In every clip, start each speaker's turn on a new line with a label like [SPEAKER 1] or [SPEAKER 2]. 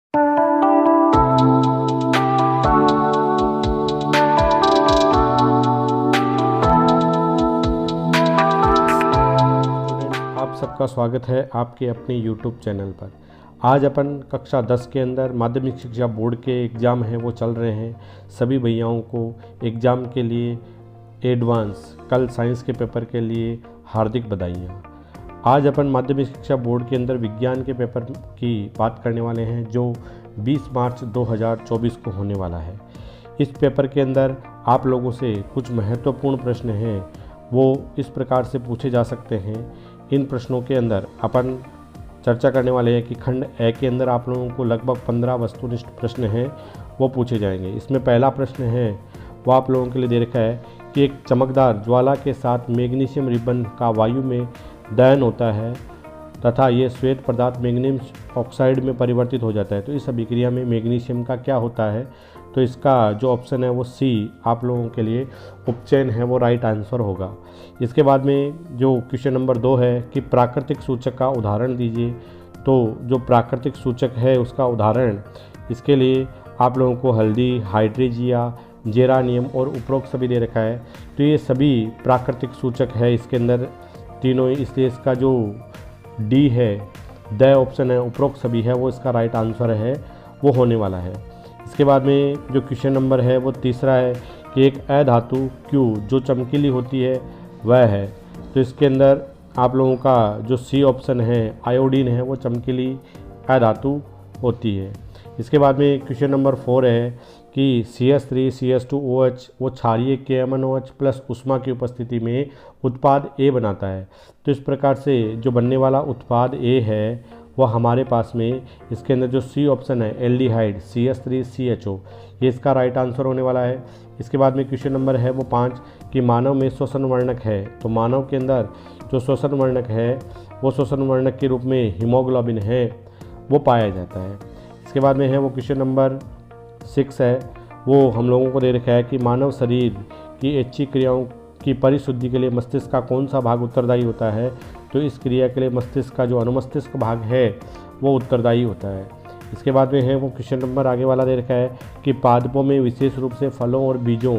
[SPEAKER 1] आप सबका स्वागत है आपके अपने YouTube चैनल पर। आज अपन कक्षा 10 के अंदर माध्यमिक शिक्षा बोर्ड के एग्ज़ाम हैं वो चल रहे हैं। सभी भैयाओं को एग्ज़ाम के लिए एडवांस कल साइंस के पेपर के लिए हार्दिक बधाइयाँ। आज अपन माध्यमिक शिक्षा बोर्ड के अंदर विज्ञान के पेपर की बात करने वाले हैं जो 20 मार्च 2024 को होने वाला है। इस पेपर के अंदर आप लोगों से कुछ महत्वपूर्ण प्रश्न हैं वो इस प्रकार से पूछे जा सकते हैं। इन प्रश्नों के अंदर अपन चर्चा करने वाले हैं कि खंड ए के अंदर आप लोगों को लगभग 15 वस्तुनिष्ठ प्रश्न हैं वो पूछे जाएंगे। इसमें पहला प्रश्न है वो आप लोगों के लिए दे रखा है कि एक चमकदार ज्वाला के साथ मैग्नीशियम रिबन का वायु में दहन होता है तथा ये श्वेत पदार्थ मैग्नीशियम ऑक्साइड में परिवर्तित हो जाता है। तो इस अभिक्रिया में मैग्नीशियम का क्या होता है? तो इसका जो ऑप्शन है वो सी आप लोगों के लिए उपचयन है वो राइट आंसर होगा। इसके बाद में जो क्वेश्चन नंबर 2 है कि प्राकृतिक सूचक का उदाहरण दीजिए। तो जो प्राकृतिक सूचक है उसका उदाहरण इसके लिए आप लोगों को हल्दी, हाइड्रेजिया, जेरानियम और उपरोक्त सभी दे रखा है। तो ये सभी प्राकृतिक सूचक है इसके अंदर तीनों, इसलिए इसका जो डी है द ऑप्शन है उपरोक्त सभी है वो इसका राइट आंसर है वो होने वाला है। इसके बाद में जो क्वेश्चन नंबर है वो तीसरा है कि एक अधातु क्यू जो चमकीली होती है वह है। तो इसके अंदर आप लोगों का जो सी ऑप्शन है आयोडीन है वो चमकीली अधातु होती है। इसके बाद में क्वेश्चन नंबर 4 है कि CH3 CH2OH वो क्षारीय KMnOH प्लस उष्मा की उपस्थिति में उत्पाद A बनाता है। तो इस प्रकार से जो बनने वाला उत्पाद A है वह हमारे पास में इसके अंदर जो सी ऑप्शन है एल्डिहाइड CH3CHO ये इसका राइट आंसर होने वाला है। इसके बाद में क्वेश्चन नंबर है वो 5 कि मानव में श्वसन वर्णक है। तो मानव के अंदर जो श्वसन वर्णक है वो श्वसन वर्णक के रूप में हीमोग्लोबिन है वो पाया जाता है। इसके बाद में है वो क्वेश्चन नंबर 6 है वो हम लोगों को दे रखा है कि मानव शरीर की ऐच्छिक क्रियाओं की परिशुद्धि के लिए मस्तिष्क का कौन सा भाग उत्तरदायी होता है? तो इस क्रिया के लिए मस्तिष्क का जो अनुमस्तिष्क भाग है वो उत्तरदायी होता है। इसके बाद में है वो क्वेश्चन नंबर आगे वाला दे रखा है कि पादपों में विशेष रूप से फलों और बीजों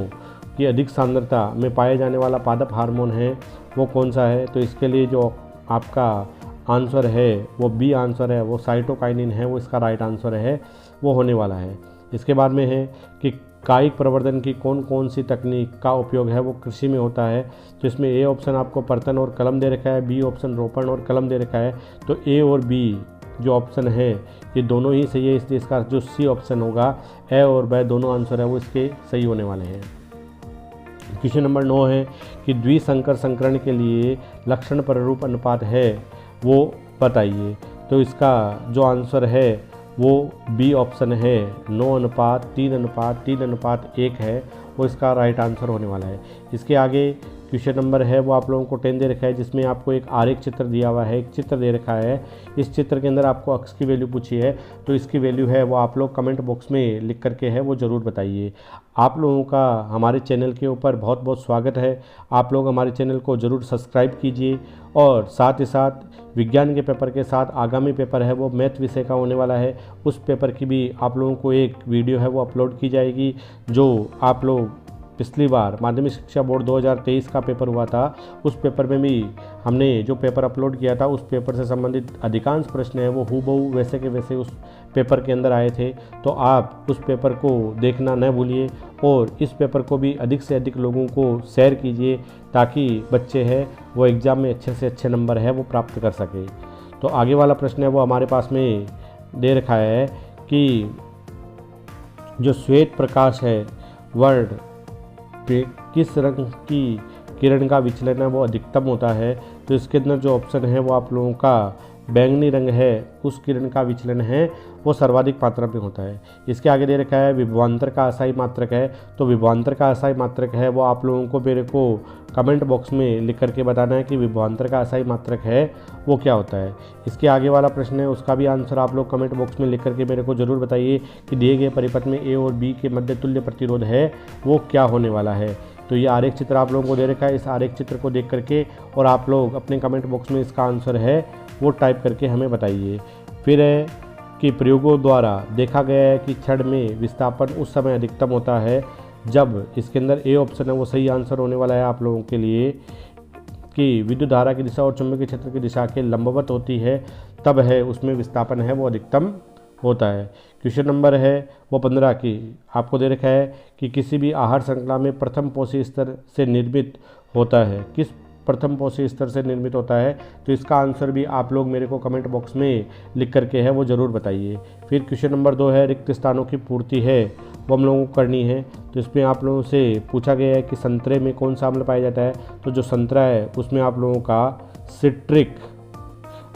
[SPEAKER 1] की अधिक सांद्रता में पाए जाने वाला पादप हार्मोन है वो कौन सा है? तो इसके लिए जो आपका आंसर है वो बी आंसर है वो साइटोकाइनिन है वो इसका राइट आंसर है वो होने वाला है। इसके बाद में है कि कायिक प्रवर्धन की कौन कौन सी तकनीक का उपयोग है वो कृषि में होता है। तो इसमें ए ऑप्शन आपको पर्तन और कलम दे रखा है, बी ऑप्शन रोपण और कलम दे रखा है। तो ए और बी जो ऑप्शन है ये दोनों ही सही है, इसलिए इसका जो सी ऑप्शन होगा ए और बी दोनों आंसर है वो इसके सही होने वाले हैं। क्वेश्चन नंबर 9 है कि द्विसंकर संकरण के लिए लक्षण प्रारूप अनुपात है वो बताइए। तो इसका जो आंसर है वो बी ऑप्शन है 9:3:3:1 है वो इसका राइट आंसर होने वाला है। इसके आगे क्वेश्चन नंबर है वो आप लोगों को 10 दे रखा है जिसमें आपको एक आरेख चित्र दिया हुआ है, एक चित्र दे रखा है। इस चित्र के अंदर आपको अक्ष की वैल्यू पूछी है तो इसकी वैल्यू है वो आप लोग कमेंट बॉक्स में लिख करके है वो ज़रूर बताइए। आप लोगों का हमारे चैनल के ऊपर बहुत बहुत स्वागत है। आप लोग हमारे चैनल को ज़रूर सब्सक्राइब कीजिए और साथ ही साथ विज्ञान के पेपर के साथ आगामी पेपर है वो मैथ विषय का होने वाला है। उस पेपर की भी आप लोगों को एक वीडियो है वो अपलोड की जाएगी। जो आप लोग पिछली बार माध्यमिक शिक्षा बोर्ड 2023 का पेपर हुआ था उस पेपर में भी हमने जो पेपर अपलोड किया था उस पेपर से संबंधित अधिकांश प्रश्न हैं वो हूबहू वैसे के वैसे उस पेपर के अंदर आए थे। तो आप उस पेपर को देखना न भूलिए और इस पेपर को भी अधिक से अधिक लोगों को शेयर कीजिए ताकि बच्चे हैं वो एग्ज़ाम में अच्छे से अच्छे नंबर है वो प्राप्त कर सके। तो आगे वाला प्रश्न है वो हमारे पास में दे रखा है कि जो श्वेत प्रकाश है वर्ड पे किस रंग की किरण का विचलन है वो अधिकतम होता है। तो इसके अंदर जो ऑप्शन है वो आप लोगों का बैंगनी रंग है उस किरण का विचलन है वो सर्वाधिक मात्रा में होता है। इसके आगे दे रखा है विभवांतर का असाई मात्रक है। तो विभवांतर का असाई मात्रक है वो आप लोगों को मेरे को कमेंट बॉक्स में लिख करके बताना है कि विभवांतर का असाई मात्रक है वो क्या होता है। इसके आगे वाला प्रश्न है उसका भी आंसर आप लोग कमेंट बॉक्स में लिख करके मेरे को ज़रूर बताइए कि दिए गए परिपथ में ए और बी के मध्य तुल्य प्रतिरोध है वो क्या होने वाला है। तो ये आरेख चित्र आप लोगों को दे रखा है। इस आरेख चित्र को देख करके और आप लोग अपने कमेंट बॉक्स में इसका आंसर है वो टाइप करके हमें बताइए। फिर है के प्रयोगों द्वारा देखा गया है कि छड़ में विस्थापन उस समय अधिकतम होता है जब, इसके अंदर ए ऑप्शन है वो सही आंसर होने वाला है आप लोगों के लिए, कि विद्युत धारा की दिशा और चुंबकीय क्षेत्र की दिशा के लंबवत होती है, तब है उसमें विस्थापन है वो अधिकतम होता है। क्वेश्चन नंबर है वो 15 की आपको दे रखा है कि किसी भी आहार श्रृंखला में प्रथम पोषी स्तर से निर्मित होता है, किस प्रथम पोषी स्तर से निर्मित होता है, तो इसका आंसर भी आप लोग मेरे को कमेंट बॉक्स में लिख करके है वो ज़रूर बताइए। फिर क्वेश्चन नंबर 2 है रिक्त स्थानों की पूर्ति है वो हम लोगों को करनी है। तो इसमें आप लोगों से पूछा गया है कि संतरे में कौन सा अम्ल पाया जाता है, तो जो संतरा है उसमें आप लोगों का सिट्रिक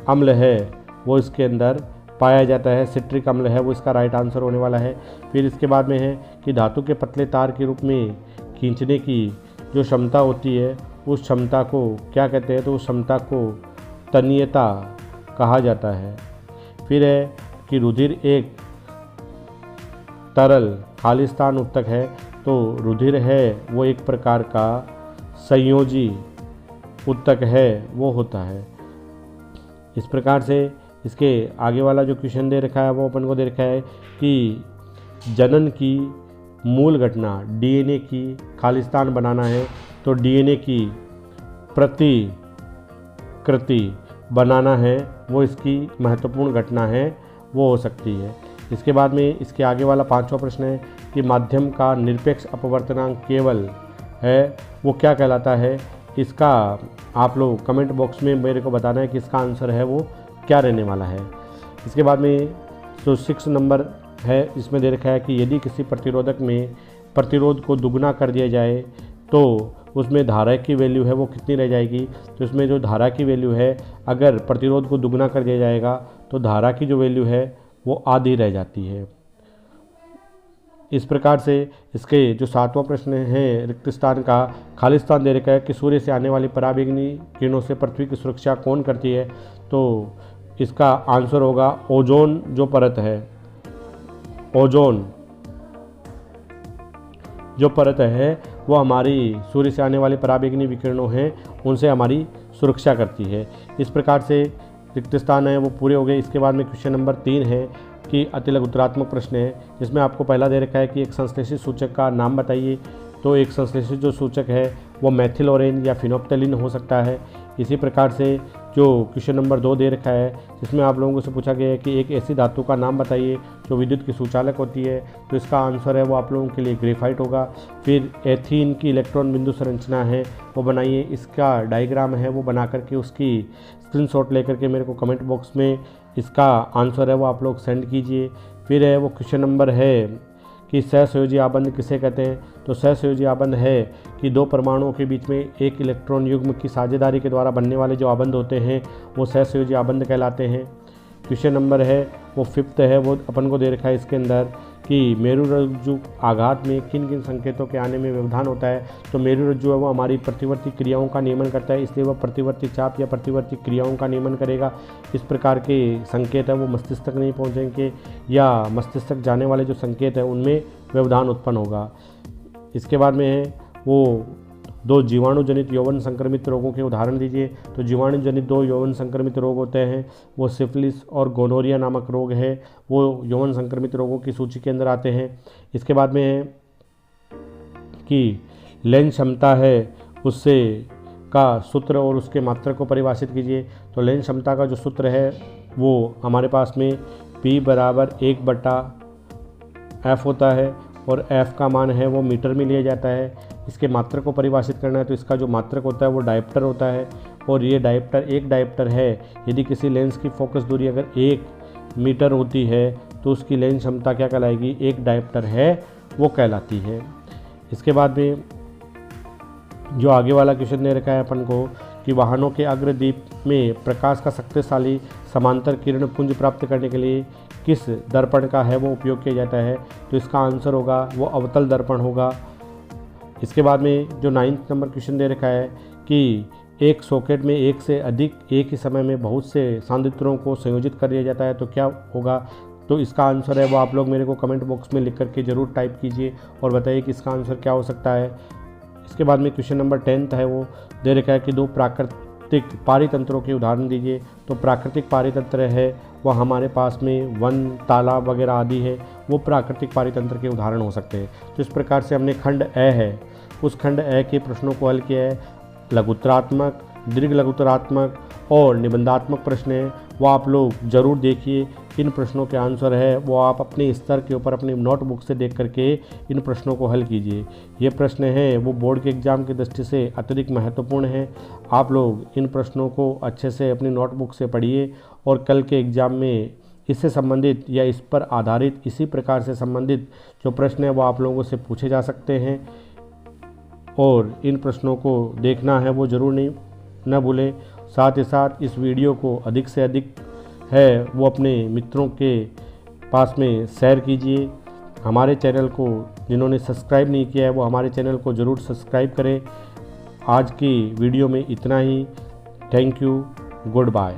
[SPEAKER 1] अम्ल है वो इसके अंदर पाया जाता है, सिट्रिक अम्ल है वो इसका राइट आंसर होने वाला है। फिर इसके बाद में है कि धातु के पतले तार के रूप में खींचने की जो क्षमता होती है उस क्षमता को क्या कहते हैं, तो उस क्षमता को तन्यता कहा जाता है। फिर है कि रुधिर एक तरल खालिस्तान उत्तक है, तो रुधिर है वो एक प्रकार का संयोजी उत्तक है वो होता है। इस प्रकार से इसके आगे वाला जो क्वेश्चन दे रखा है वो अपन को दे रखा है कि जनन की मूल घटना डीएनए की खालिस्तान बनाना है, तो डीएनए की प्रतिकृति बनाना है वो इसकी महत्वपूर्ण घटना है वो हो सकती है। इसके बाद में इसके आगे वाला 5वां प्रश्न है कि माध्यम का निरपेक्ष अपवर्तनांक केवल है वो क्या कहलाता है। इसका आप लोग कमेंट बॉक्स में मेरे को बताना है कि इसका आंसर है वो क्या रहने वाला है। इसके बाद में जो 6 नंबर है इसमें दे रखा है कि यदि किसी प्रतिरोधक में प्रतिरोध को दुगना कर दिया जाए तो उसमें धारा की वैल्यू है वो कितनी रह जाएगी। तो इसमें जो धारा की वैल्यू है, अगर प्रतिरोध को दुगना कर दिया जाएगा तो धारा की जो वैल्यू है वो आधी रह जाती है। इस प्रकार से इसके जो 7वां प्रश्न है रिक्त स्थान का खालिस्तान दे रखा है कि सूर्य से आने वाली पराबैंगनी किरणों से पृथ्वी की सुरक्षा कौन करती है, तो इसका आंसर होगा ओजोन जो परत है। ओजोन जो परत है वो हमारी सूर्य से आने वाली पराबैंगनी विकिरणों हैं उनसे हमारी सुरक्षा करती है। इस प्रकार से रिक्त स्थान है वो पूरे हो गए। इसके बाद में क्वेश्चन नंबर 3 है कि अतिलघु उत्तरात्मक प्रश्न है, जिसमें आपको पहला दे रखा है कि एक संश्लेषित सूचक का नाम बताइए। तो एक संश्लेषित जो सूचक है वो मैथिल ऑरेंज या फिनोप्टेलिन हो सकता है। इसी प्रकार से जो क्वेश्चन नंबर 2 दे रखा है जिसमें आप लोगों से पूछा गया है कि एक ऐसी धातु का नाम बताइए जो विद्युत की सुचालक होती है, तो इसका आंसर है वो आप लोगों के लिए ग्रेफाइट होगा। फिर एथीन की इलेक्ट्रॉन बिंदु संरचना है वो बनाइए, इसका डायग्राम है वो बना करके उसकी स्क्रीनशॉट लेकर के मेरे को कमेंट बॉक्स में इसका आंसर है वो आप लोग सेंड कीजिए। फिर है वो क्वेश्चन नंबर है कि सहसंयोजी आबंध किसे कहते हैं। तो सहसंयोजी आबंध है कि दो परमाणुओं के बीच में एक इलेक्ट्रॉन युग्म की साझेदारी के द्वारा बनने वाले जो आबंध होते हैं वो सहसंयोजी आबंध कहलाते हैं। क्वेश्चन नंबर है वो 5th है, वो अपन को दे रखा है इसके अंदर कि मेरुरज्जु आघात में किन किन संकेतों के आने में व्यवधान होता है। तो मेरुरज्जु है वो हमारी प्रतिवर्ती क्रियाओं का नियमन करता है, इसलिए वह प्रतिवर्ती चाप या प्रतिवर्ती क्रियाओं का नियमन करेगा। इस प्रकार के संकेत है वो मस्तिष्क तक नहीं पहुंचेंगे या मस्तिष्क तक जाने वाले जो संकेत है उनमें व्यवधान उत्पन्न होगा। इसके बाद में है वो 2 जीवाणु जनित यौवन संक्रमित रोगों के उदाहरण दीजिए। तो जीवाणु जनित 2 यौवन संक्रमित रोग होते हैं वो सिफिलिस और गोनोरिया नामक रोग है, वो यौवन संक्रमित रोगों की सूची के अंदर आते हैं। इसके बाद में है कि लेंस क्षमता है उससे का सूत्र और उसके मात्रक को परिभाषित कीजिए। तो लेंस क्षमता का जो सूत्र है वो हमारे पास में P = 1/F होता है और F का मान है वो मीटर में लिया जाता है। इसके मात्रक को परिभाषित करना है तो इसका जो मात्रक होता है वो डायप्टर होता है और ये डायप्टर एक डायप्टर है। यदि किसी लेंस की फोकस दूरी अगर 1 मीटर होती है तो उसकी लेंस क्षमता क्या कहलाएगी, एक डायप्टर है वो कहलाती है। इसके बाद में जो आगे वाला क्वेश्चन दे रखा है अपन को कि वाहनों के अग्रदीप में प्रकाश का शक्तिशाली समांतर किरण पुंज प्राप्त करने के लिए किस दर्पण का है वो उपयोग किया जाता है। तो इसका आंसर होगा वो अवतल दर्पण होगा। इसके बाद में जो 9th नंबर क्वेश्चन दे रखा है कि एक सॉकेट में एक से अधिक एक ही समय में बहुत से सांद्रित्रों को संयोजित कर दिया जाता है तो क्या होगा। तो इसका आंसर है वो आप लोग मेरे को कमेंट बॉक्स में लिख करके ज़रूर टाइप कीजिए और बताइए कि इसका आंसर क्या हो सकता है। इसके बाद में क्वेश्चन नंबर 10 है वो दे रखा है कि 2 प्राकृतिक पारितंत्रों के उदाहरण दीजिए। तो प्राकृतिक पारितंत्र है व हमारे पास में वन, तालाब वगैरह आदि है, वो प्राकृतिक पारितंत्र के उदाहरण हो सकते हैं। तो इस प्रकार से हमने खंड ए है, उस खंड ए के प्रश्नों को हल किया है। लघुत्तरात्मक, दीर्घ लघुत्तरात्मक और निबंधात्मक प्रश्न है, वो आप लोग ज़रूर देखिए। इन प्रश्नों के आंसर है वो आप अपने स्तर के ऊपर अपनी नोटबुक से देख करके इन प्रश्नों को हल कीजिए। ये प्रश्न हैं वो बोर्ड के एग्ज़ाम की दृष्टि से अत्यधिक महत्वपूर्ण है। आप लोग इन प्रश्नों को अच्छे से अपनी नोटबुक से पढ़िए और कल के एग्ज़ाम में इससे संबंधित या इस पर आधारित इसी प्रकार से संबंधित जो प्रश्न है वो आप लोगों से पूछे जा सकते हैं और इन प्रश्नों को देखना है वो ज़रूर न भूलें। साथ ही साथ इस वीडियो को अधिक से अधिक है वो अपने मित्रों के पास में शेयर कीजिए। हमारे चैनल को जिन्होंने सब्सक्राइब नहीं किया है वो हमारे चैनल को ज़रूर सब्सक्राइब करें। आज की वीडियो में इतना ही। Thank you, good bye.